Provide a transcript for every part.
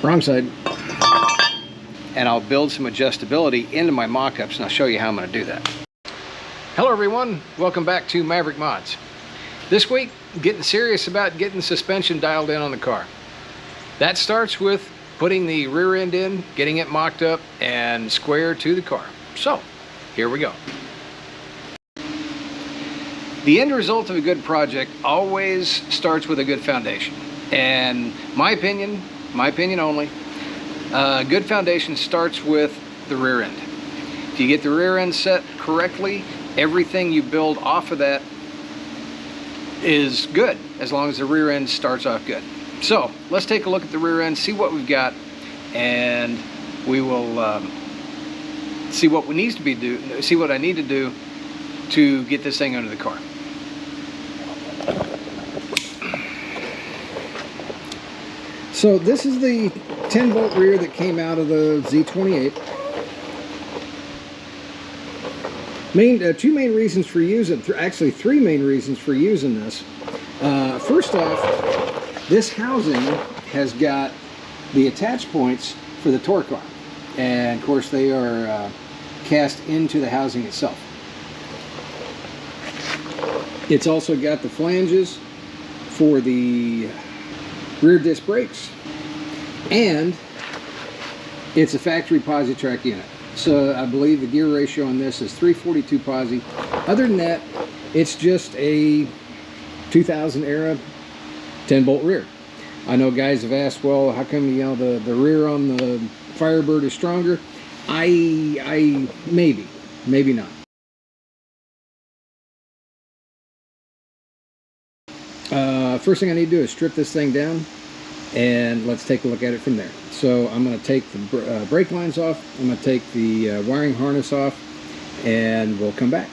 Wrong side. And I'll build some adjustability into my mock-ups, and I'll show you how I'm going to do that. Hello everyone, welcome back to Maverick Mods. This week, getting serious about getting the suspension dialed in on the car. That starts with putting the rear end in, getting it mocked up and square to the car. So, here we go. The end result of a good project always starts with a good foundation. And my opinion only, a good foundation starts with the rear end. If you get the rear end set correctly, everything you build off of that is good, as long as the rear end starts off good. So let's take a look at the rear end, see what we've got, and we will see what I need to do to get this thing under the car. So this is the 10-volt rear that came out of the Z28. Two main reasons for using, actually three main reasons for using this. First off, this housing has got the attach points for the torque arm, and of course they are cast into the housing itself. It's also got the flanges for the rear disc brakes, and it's a factory posi track unit. So I believe the gear ratio on this is 342 posi. Other than that, it's just a 2000 era 10-bolt rear. I know guys have asked, well, how come the rear on the Firebird is stronger? Maybe not. First thing I need to do is strip this thing down, and let's take a look at it from there. So I'm going to take the brake lines off, I'm going to take the wiring harness off, and we'll come back.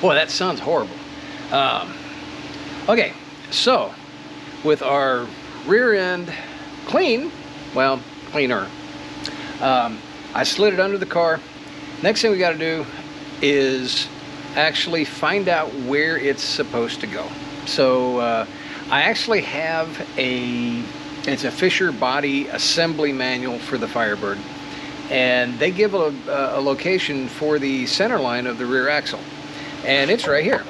Boy, that sounds horrible. Okay, so with our rear end clean, well, cleaner, I slid it under the car. Next thing we got to do is actually find out where it's supposed to go. So I actually have it's a Fisher body assembly manual for the Firebird, and they give a location for the center line of the rear axle. And it's right here.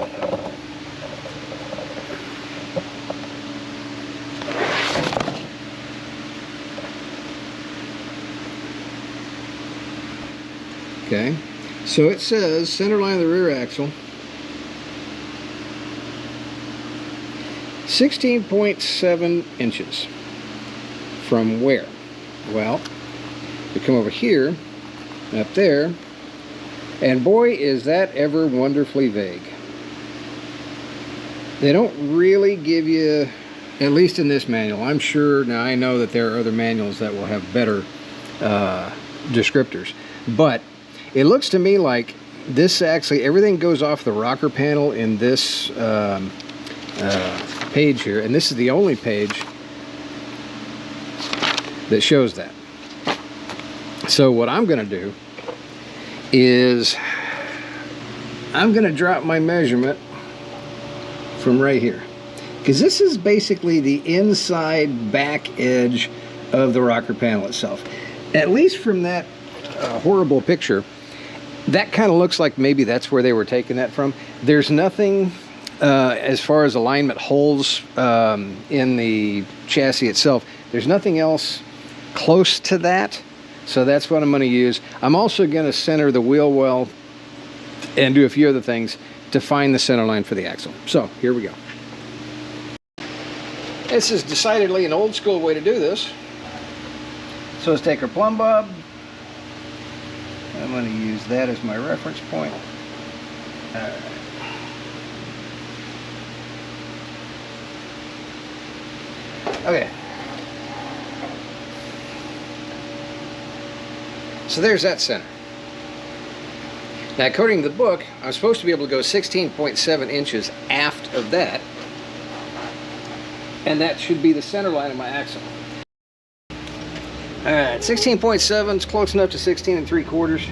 Okay, so it says center line of the rear axle, 16.7 inches. From where? Well, we come over here, up there, and boy, is that ever wonderfully vague. They don't really give you, at least in this manual, I'm sure, now I know that there are other manuals that will have better descriptors, but it looks to me like this actually, everything goes off the rocker panel in this page here, and this is the only page that shows that. So what I'm going to do is I'm going to drop my measurement from right here, because this is basically the inside back edge of the rocker panel itself. At least from that horrible picture, that kind of looks like maybe that's where they were taking that from. There's nothing as far as alignment holes in the chassis itself. There's nothing else close to that, so that's what I'm going to use. I'm also going to center the wheel well and do a few other things to find the center line for the axle. So here we go. This is decidedly an old school way to do this. So let's take our plumb bob. I'm going to use that as my reference point. Okay. So there's that center. Now, according to the book, I'm supposed to be able to go 16.7 inches aft of that, and that should be the center line of my axle. All right, 16.7 is close enough to 16 3/4.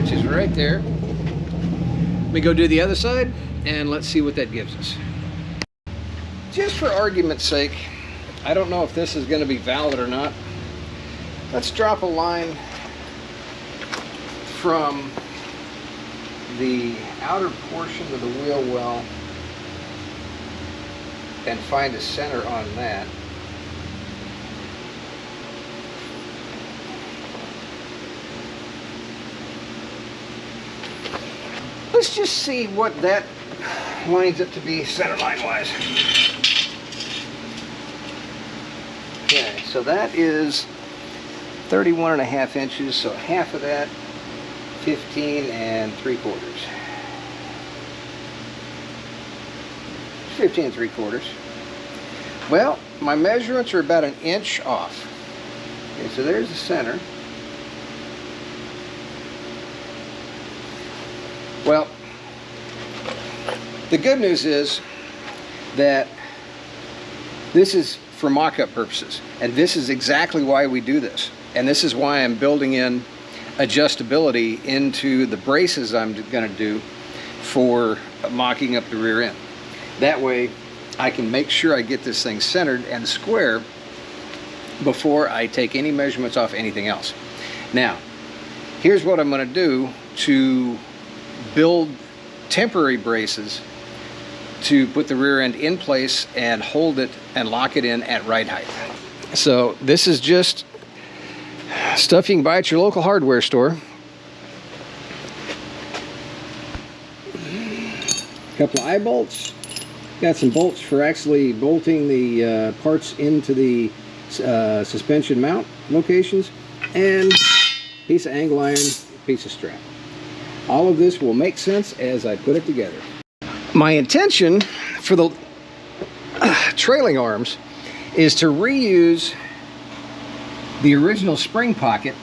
Which is right there. Let me go do the other side, and let's see what that gives us. Just for argument's sake, I don't know if this is going to be valid or not. Let's drop a line from the outer portion of the wheel well and find a center on that. Let's just see what that lines up to be center line wise. Okay, so that is 31.5 inches, so half of that, 15 3/4. 15 3/4. Well, my measurements are about 1 inch off. Okay, so there's the center. Well, the good news is that this is for mock-up purposes, and this is exactly why we do this, and this is why I'm building in adjustability into the braces I'm going to do for mocking up the rear end. That way I can make sure I get this thing centered and square before I take any measurements off anything else. Now, here's what I'm going to do to build temporary braces to put the rear end in place and hold it and lock it in at ride height. So this is just stuff you can buy at your local hardware store. A couple of eye bolts. Got some bolts for actually bolting the parts into the suspension mount locations, and a piece of angle iron, a piece of strap. All of this will make sense as I put it together. My intention for the trailing arms is to reuse the original spring pocket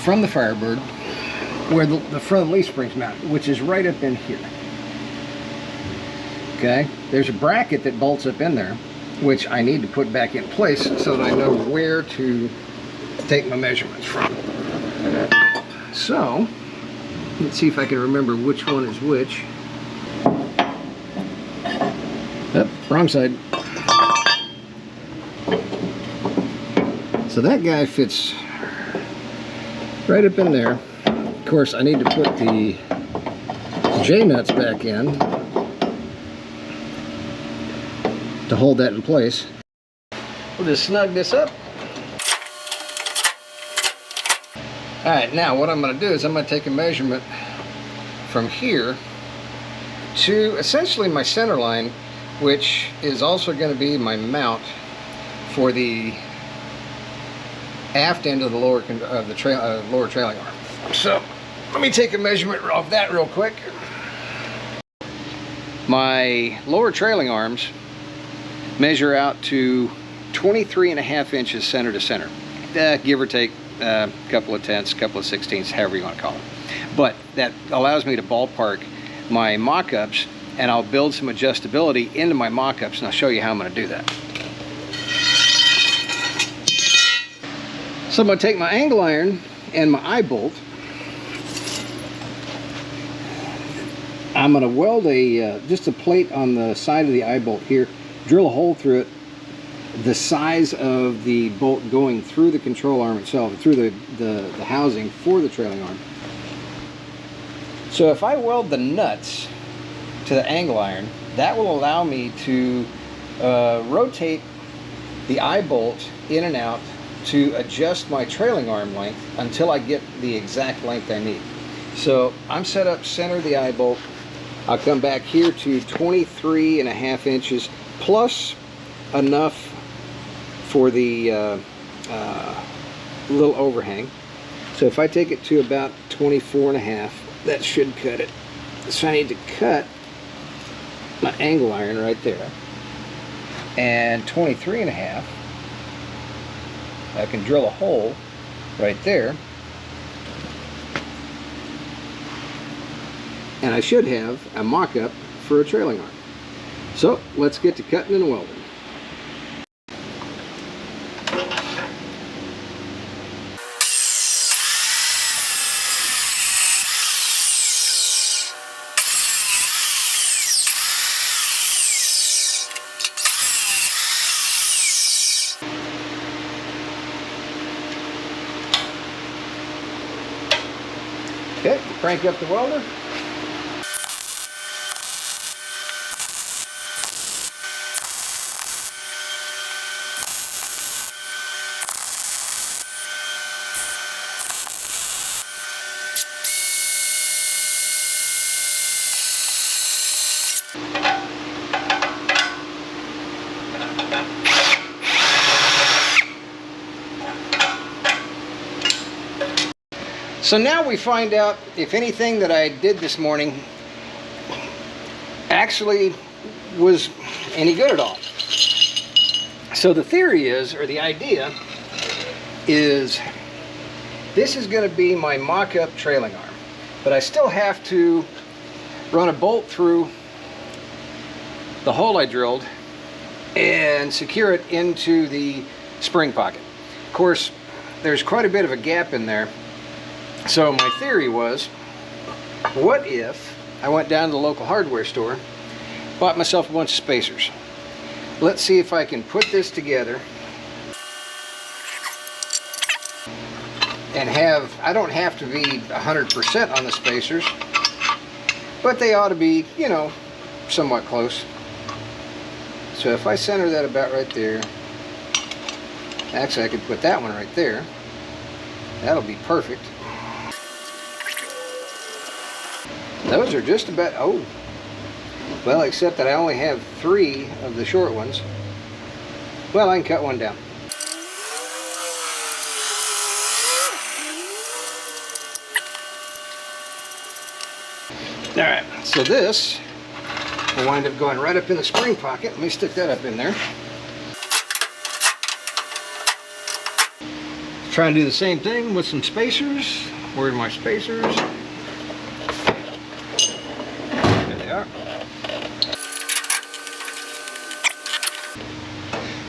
from the Firebird where the front leaf springs mounted, which is right up in here. Okay, there's a bracket that bolts up in there, which I need to put back in place so that I know where to take my measurements from. So, let's see if I can remember which one is which. Oh, wrong side. So that guy fits right up in there. Of course, I need to put the J-nuts back in to hold that in place. We'll just snug this up. Alright, now what I'm going to do is I'm going to take a measurement from here to essentially my center line, which is also going to be my mount for the aft end of the lower trailing arm. So let me take a measurement of that real quick. My lower trailing arms measure out to 23.5 inches center to center, give or take a couple of tenths, couple of sixteenths, however you want to call it. But that allows me to ballpark my mock-ups, and I'll build some adjustability into my mock-ups, and I'll show you how I'm going to do that. So I'm going to take my angle iron and my eye bolt. I'm going to weld just a plate on the side of the eye bolt here, drill a hole through it, the size of the bolt going through the control arm itself, through the housing for the trailing arm. So if I weld the nuts to the angle iron, that will allow me to rotate the eye bolt in and out to adjust my trailing arm length until I get the exact length I need. So I'm set up center of the eye bolt. I'll come back here to 23.5 inches plus enough for the little overhang. So if I take it to about 24.5, that should cut it. So I need to cut my angle iron right there. And 23.5, I can drill a hole right there. And I should have a mock-up for a trailing arm. So let's get to cutting and welding. Okay, crank up the welder. So now we find out if anything that I did this morning actually was any good at all. So the theory is, or the idea is, this is going to be my mock-up trailing arm, but I still have to run a bolt through the hole I drilled and secure it into the spring pocket. Of course, there's quite a bit of a gap in there. So my theory was, what if I went down to the local hardware store, bought myself a bunch of spacers. Let's see if I can put this together and I don't have to be 100% on the spacers, but they ought to be, you know, somewhat close. So if I center that about right there, actually I could put that one right there. That'll be perfect. Those are just about, oh, well, except that I only have 3 of the short ones. Well, I can cut one down. All right, so this will wind up going right up in the spring pocket. Let me stick that up in there. Try and do the same thing with some spacers. Where are my spacers?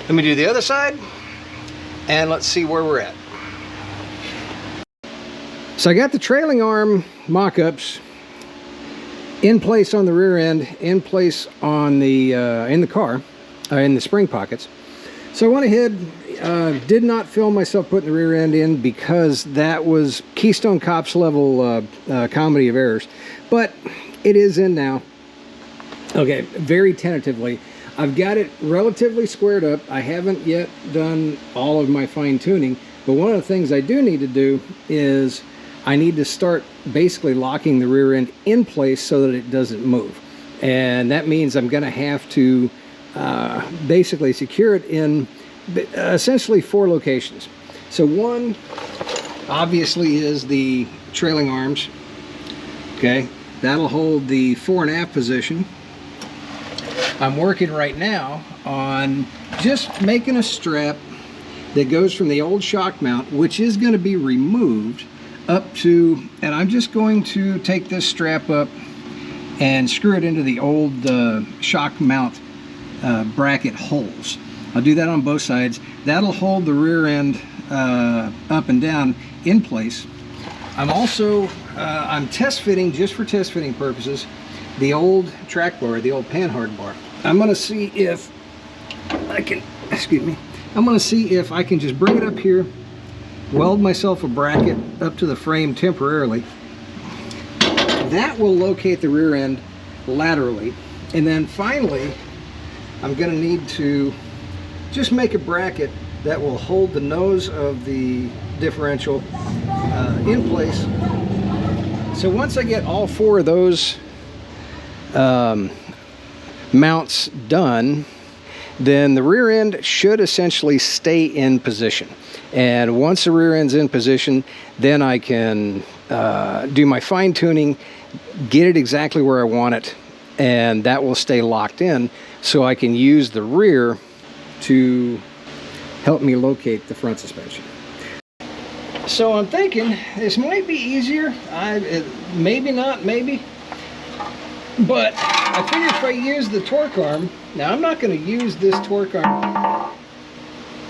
Let me do the other side and let's see where we're at. So I got the trailing arm mock-ups in place on the rear end, in place on the in the car, in the spring pockets. So I went ahead, did not film myself putting the rear end in because that was Keystone Cops level comedy of errors, but it is in now. Okay, very tentatively. I've got it relatively squared up. I haven't yet done all of my fine tuning, but one of the things I do need to do is I need to start basically locking the rear end in place so that it doesn't move. And that means I'm gonna have to basically secure it in essentially 4 locations. So one obviously is the trailing arms. Okay, that'll hold the fore and aft position. I'm working right now on just making a strap that goes from the old shock mount, which is going to be removed, up to, and I'm just going to take this strap up and screw it into the old shock mount bracket holes. I'll do that on both sides. That'll hold the rear end up and down in place. I'm also I'm test fitting, just for test fitting purposes, the old track bar, the old panhard bar. I'm going to see if I can excuse me, I'm going to see if I can just bring it up here, weld myself a bracket up to the frame temporarily. That will locate the rear end laterally. And then finally, I'm going to need to just make a bracket that will hold the nose of the differential in place. So once I get all four of those mounts done, then the rear end should essentially stay in position. And once the rear end's in position, then I can do my fine tuning, get it exactly where I want it, and that will stay locked in so I can use the rear to help me locate the front suspension. So I'm thinking this might be easier. Maybe not, maybe. But I figure if I use the torque arm, now I'm not going to use this torque arm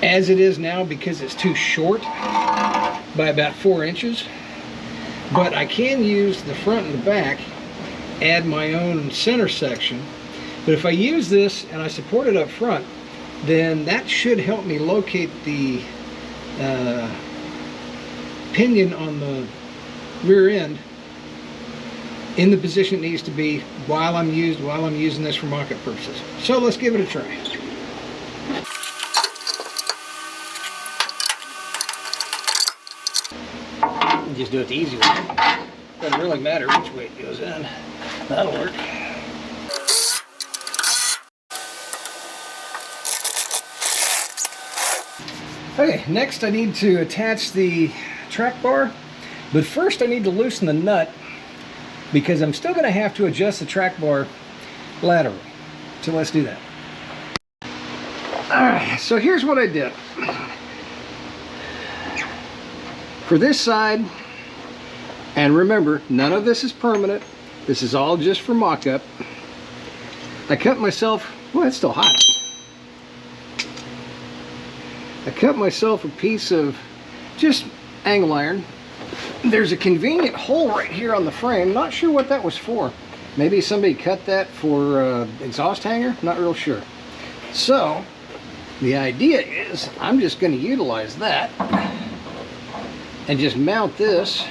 as it is now because it's too short by about 4 inches. But I can use the front and the back, add my own center section. But if I use this and I support it up front, then that should help me locate the pinion on the rear end in the position it needs to be while I'm using this for mock-up purposes. So let's give it a try. Just do it the easy way. Doesn't really matter which way it goes in. That'll work. Okay, next I need to attach the track bar, but first I need to loosen the nut because I'm still going to have to adjust the track bar laterally. So let's do that. Alright, so here's what I did. For this side, and remember, none of this is permanent. This is all just for mock-up. I cut myself, well, it's still hot. I cut myself a piece of just angle iron. There's a convenient hole right here on the frame. Not sure what that was for. Maybe somebody cut that for exhaust hanger? Not real sure. So, the idea is I'm just going to utilize that and just mount this,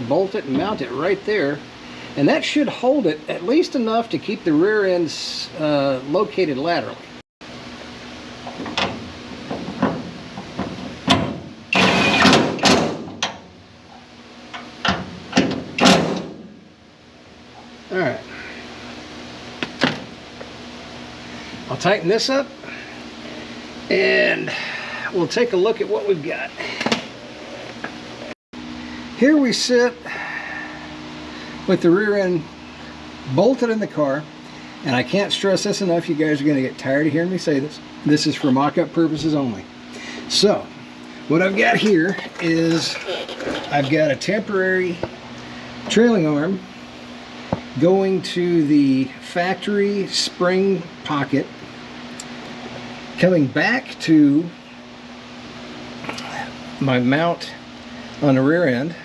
bolt it and mount it right there, and that should hold it at least enough to keep the rear ends located laterally. Alright, I'll tighten this up and we'll take a look at what we've got. Here we sit with the rear end bolted in the car, and I can't stress this enough, you guys are going to get tired of hearing me say this. This is for mock-up purposes only. So, what I've got here is I've got a temporary trailing arm going to the factory spring pocket, coming back to my mount on the rear end.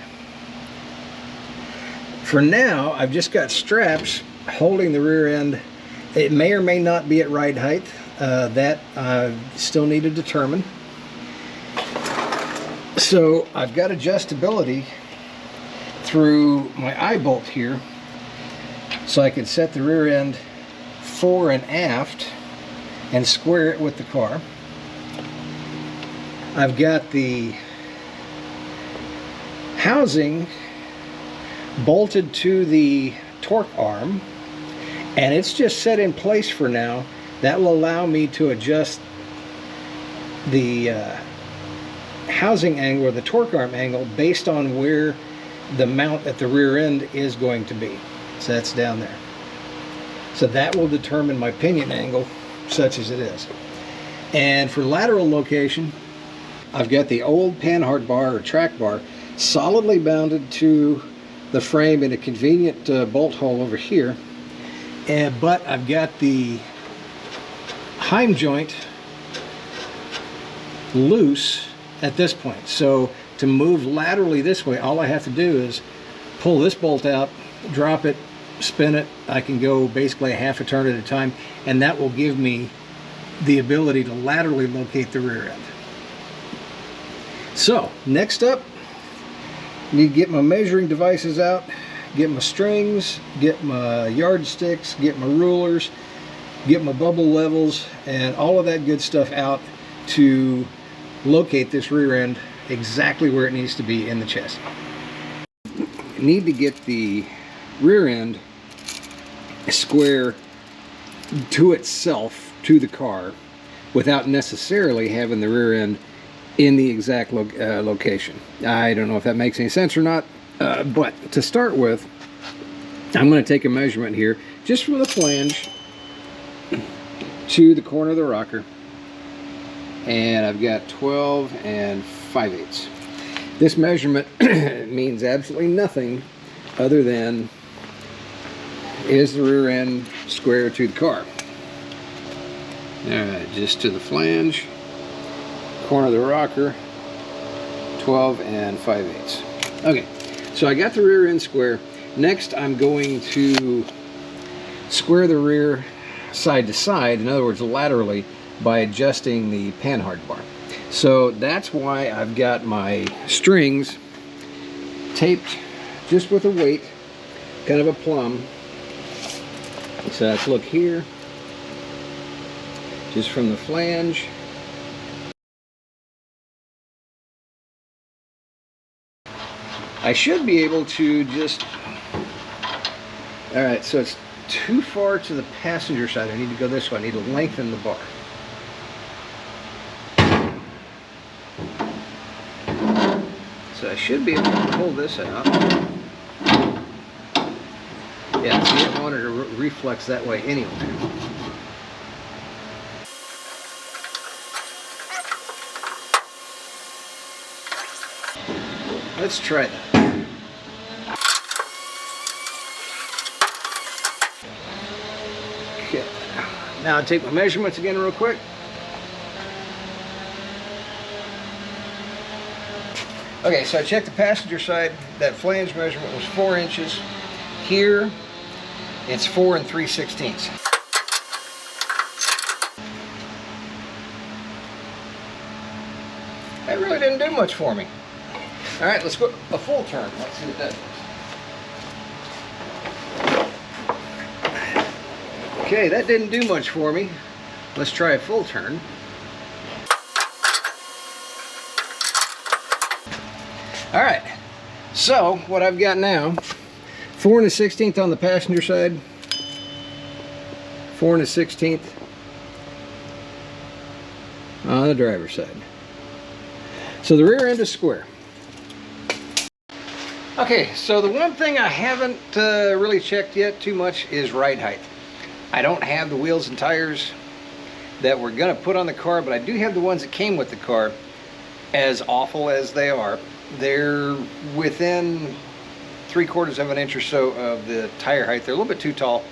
For now, I've just got straps holding the rear end. It may or may not be at right height. That I still need to determine. So I've got adjustability through my eye bolt here, so I can set the rear end fore and aft and square it with the car. I've got the housing bolted to the torque arm, and it's just set in place for now. That will allow me to adjust the housing angle or the torque arm angle based on where the mount at the rear end is going to be. So that's down there. So that will determine my pinion angle, such as it is. And for lateral location, I've got the old panhard bar or track bar solidly mounted to the frame in a convenient bolt hole over here, but I've got the heim joint loose at this point. So to move laterally this way, all I have to do is pull this bolt out, drop it, spin it. I can go basically a half a turn at a time, and that will give me the ability to laterally locate the rear end. So next up, I need to get my measuring devices out, get my strings, get my yardsticks, get my rulers, get my bubble levels, and all of that good stuff out to locate this rear end exactly where it needs to be in the chassis. I need to get the rear end square to itself, to the car, without necessarily having the rear end in the exact location. I don't know if that makes any sense or not, but to start with, I'm going to take a measurement here just from the flange to the corner of the rocker, and I've got 12 5/8. This measurement means absolutely nothing other than, is the rear end square to the car? Alright, just to the flange, corner of the rocker, 12 5/8. Okay, so I got the rear end square. Next, I'm going to square the rear side to side, in other words laterally, by adjusting the panhard bar. So that's why I've got my strings taped just with a weight, kind of a plumb. So let's look here, just from the flange. I should be able to just, all right, so it's too far to the passenger side. I need to go this way. I need to lengthen the bar. So I should be able to pull this out. Yeah, see, I wanted to reflex that way anyway. Let's try that. Okay. Now I'll take my measurements again real quick. Okay, so I checked the passenger side. That flange measurement was 4 inches. Here, it's 4 3/16. That really didn't do much for me. All right, let's go a full turn. Let's see what that does. Okay, that didn't do much for me. Let's try a full turn. All right, so what I've got now, 4 1/16 on the passenger side, 4 1/16 on the driver's side. So the rear end is square. Okay, so the one thing I haven't really checked yet too much is ride height. I don't have the wheels and tires that we're gonna put on the car, but I do have the ones that came with the car. As awful as they are, they're within 3/4 of an inch or so of the tire height. They're a little bit too tall,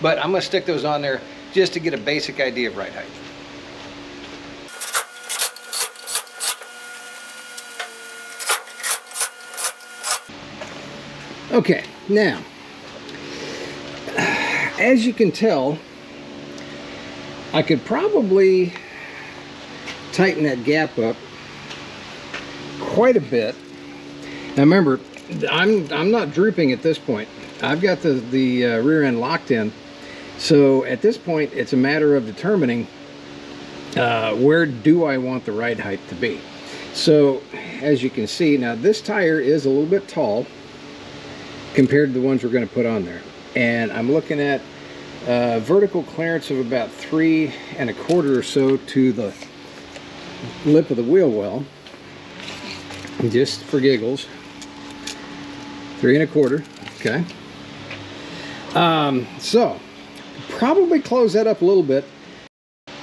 but I'm gonna stick those on there just to get a basic idea of ride height. Okay, now, as you can tell, I could probably tighten that gap up quite a bit. Now remember, I'm not drooping at this point. I've got the rear end locked in. So at this point, it's a matter of determining where do I want the ride height to be. So as you can see, now this tire is a little bit tall compared to the ones we're going to put on there. And I'm looking at vertical clearance of about 3 1/4 or so to the lip of the wheel well. Just for giggles, 3 1/4. Okay. So probably close that up a little bit.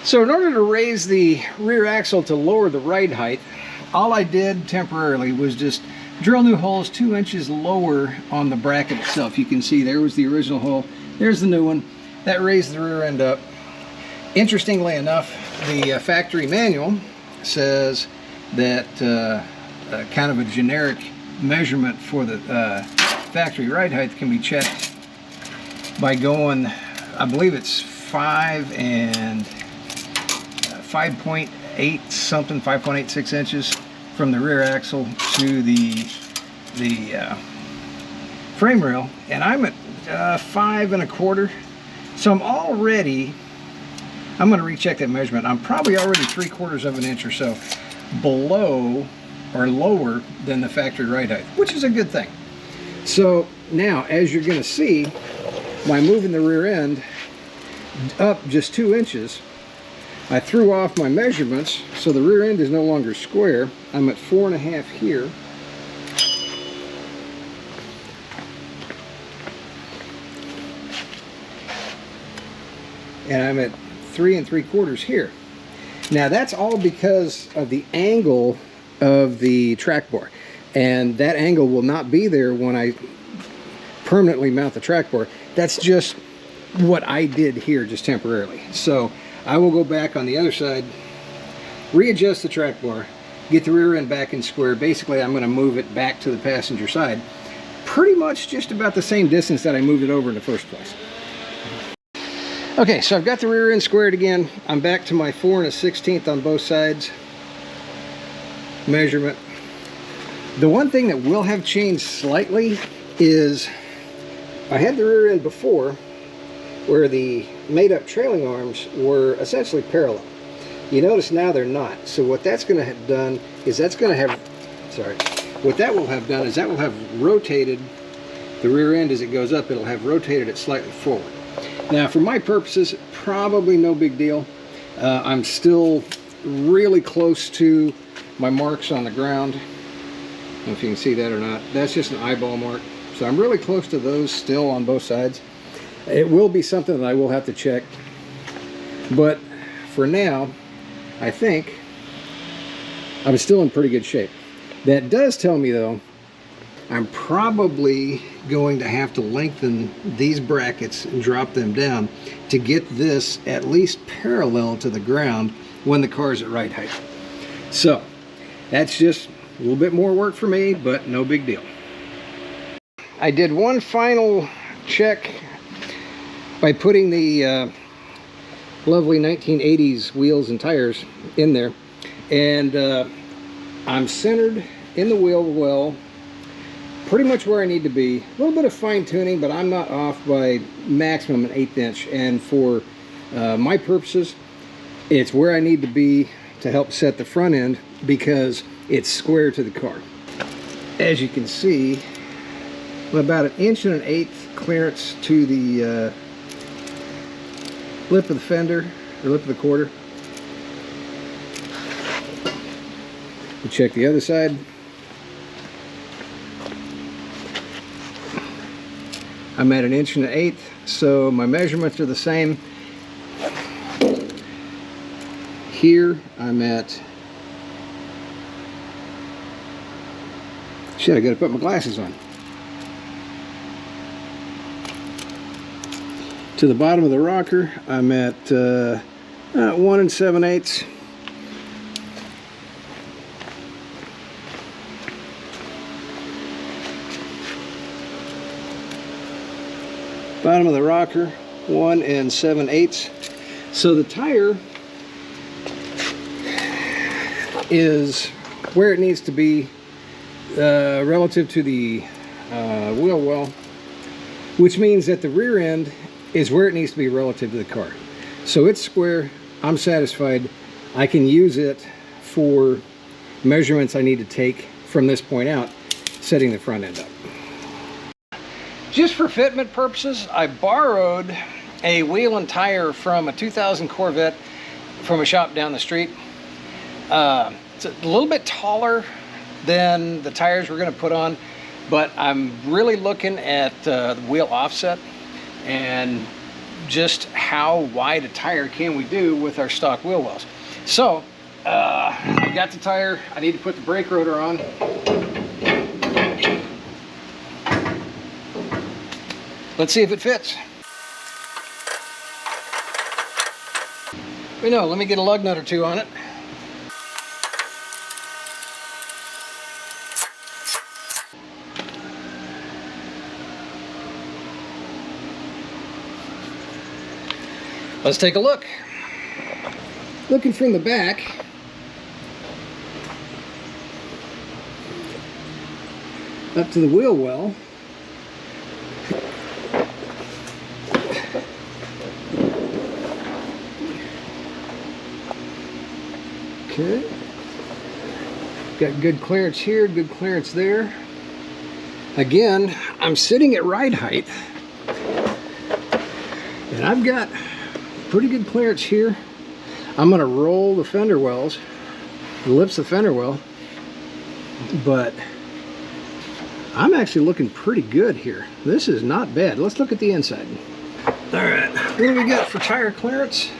So in order to raise the rear axle to lower the ride height, all I did temporarily was just drill new holes 2 inches lower on the bracket itself. You can see there was the original hole, there's the new one. That raised the rear end up. Interestingly enough, the factory manual says that kind of a generic measurement for the factory ride height can be checked by going, I believe it's 5 5.8 something, 5.86 inches from the rear axle to the frame rail, and I'm at 5.25. So I'm going to recheck that measurement. I'm probably already 3/4 of an inch or so below or lower than the factory ride height, which is a good thing. So now, as you're going to see, by moving the rear end up just 2 inches, I threw off my measurements, so the rear end is no longer square. I'm at 4.5 here. And I'm at 3 3/4 here. Now that's all because of the angle of the track bar, and that angle will not be there when I permanently mount the track bar. That's just what I did here, just temporarily. So I will go back on the other side, readjust the track bar, get the rear end back in square. Basically, I'm going to move it back to the passenger side, pretty much just about the same distance that I moved it over in the first place. Okay, so I've got the rear end squared again. I'm back to my 4 1/16 on both sides measurement. The one thing that will have changed slightly is I had the rear end before where the made-up trailing arms were essentially parallel. You notice now they're not. So what that's going to have done is that will have rotated the rear end as it goes up. It'll have rotated it slightly forward. Now, for my purposes, probably no big deal. I'm still really close to my marks on the ground. I don't know if you can see that or not. That's just an eyeball mark. So I'm really close to those still on both sides. It will be something that I will have to check. But for now, I think I'm still in pretty good shape. That does tell me, though, I'm probably going to have to lengthen these brackets and drop them down to get this at least parallel to the ground when the car's at ride height. So that's just a little bit more work for me, but no big deal. I did one final check by putting the lovely 1980s wheels and tires in there, and I'm centered in the wheel well, pretty much where I need to be. A little bit of fine tuning, but I'm not off by maximum an 1/8 inch, and for my purposes, it's where I need to be to help set the front end because it's square to the car. As you can see, about 1 1/8 clearance to the lip of the fender, or lip of the quarter. We'll check the other side. I'm at 1 1/8, so my measurements are the same. Here I'm at, shit, I gotta put my glasses on. To the bottom of the rocker, I'm at 1 7/8. Bottom of the rocker, 1 7/8. So the tire is where it needs to be relative to the wheel well, which means that the rear end is where it needs to be relative to the car. So it's square. I'm satisfied. I can use it for measurements I need to take from this point out, setting the front end up. Just for fitment purposes, I borrowed a wheel and tire from a 2000 Corvette from a shop down the street. It's a little bit taller than the tires we're going to put on, but I'm really looking at the wheel offset and just how wide a tire can we do with our stock wheel wells. So I've got the tire. I need to put the brake rotor on. Let's see if it fits. We know, let me get a lug nut or two on it. Let's take a look. Looking from the back, up to the wheel well, okay, got good clearance here, good clearance there. Again, I'm sitting at ride height, and I've got pretty good clearance here. I'm going to roll the fender wells, the lips of the fender well, but I'm actually looking pretty good here. This is not bad. Let's look at the inside. All right, what do we got for tire clearance?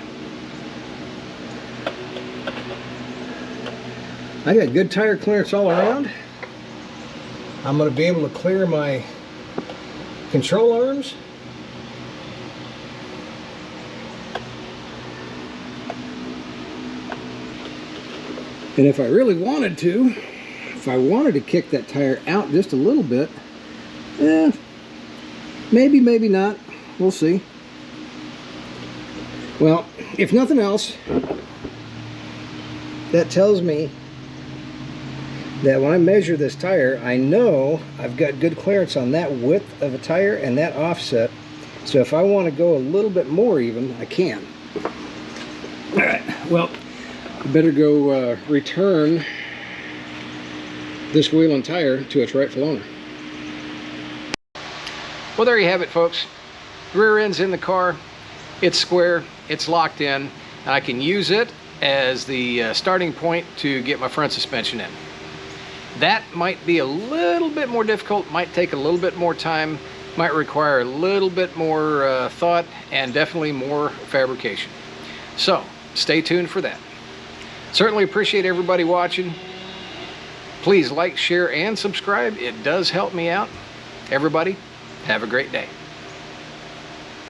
I got good tire clearance all around. I'm going to be able to clear my control arms. And if I really wanted to, if I wanted to kick that tire out just a little bit, maybe, maybe not. We'll see. Well, if nothing else, that tells me that when I measure this tire, I know I've got good clearance on that width of a tire and that offset. So if I want to go a little bit more even, I can. All right, well, I better go return this wheel and tire to its rightful owner. Well, there you have it, folks. Rear end's in the car. It's square, it's locked in. I can use it as the starting point to get my front suspension in. That might be a little bit more difficult, might take a little bit more time, might require a little bit more thought, and definitely more fabrication. So stay tuned for that. Certainly appreciate everybody watching. Please like, share, and subscribe. It does help me out. Everybody, have a great day.